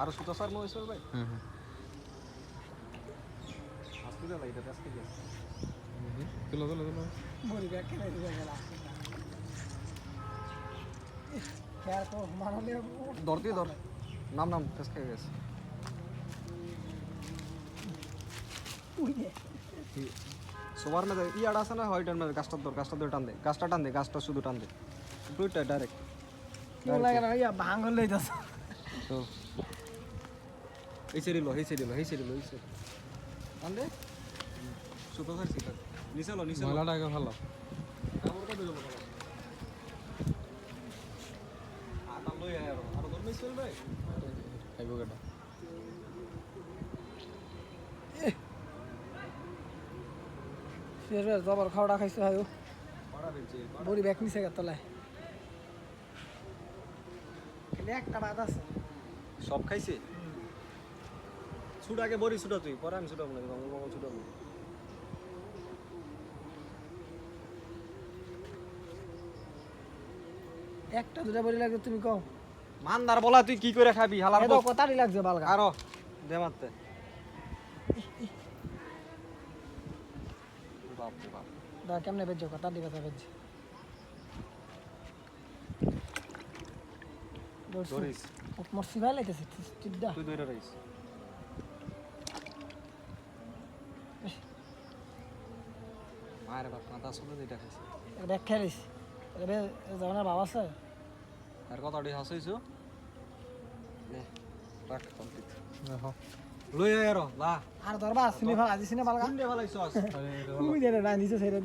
আর সুতো স্যার মহেশ্বর ভাই হুম হুম আজকে গেল এটা আজকে গেল তুলো তুলো তুলো মরি ব্যাগ কেন দিয়ে গেল यार को मारले ধরতে ধর নাম নাম ফেস খেয়ে গেছে উইনে সবার মধ্যে ইয়াড আছে না হোয়াইটার মধ্যে গাছটা ধর টান দে গাছটা শুধু টান দে পুরোটা ডাইরেক্ট কি লাগে না ইয়া ভাঙল লইতাছ তো এই সেরিলো টান দে সুতো ধরছি নিচে ময়লাটা আগে ভালো কামড় কাটে গেল আটা লই আর ধর মিস ভাই খাইব কেটা ফের জবর খাওয়া খাইছো হায়ো পাড়া বেঁচে বড়ি ব্যাগ নিছে গতলায় একটা বাদ আছে সব খাইছে ছুট আগে বড়ি ছুটা তুই পরে আমি ছুটাবো না গঙ্গল ছুটাবো একটা দুটা বড়ি লাগবে তুমি কও মানদার বলা তুই কি করে খাবি হালার এত কথাই লাগছে বালগা আরো দে মারতে বাপ রে বাপ দা কেমনে বেজো কথা দিবা তা বেজ ধরিস মরসি ভাই লাইতেছে চিদ্দা তুই ধরে রইস মায়ের বাপ মাথা শুনে দিটা খাইছে ব্যাগ খেলিস এবে জানা বাবা আছে আর কতটি হাসইছো নে রাখ কমপ্লিট দেখো লই আয় লা আর দরবার সিনে ভালো আজি সিনে বালগা কোন দে ভালাইছস তুমি জানা না নিচে ছেড়ে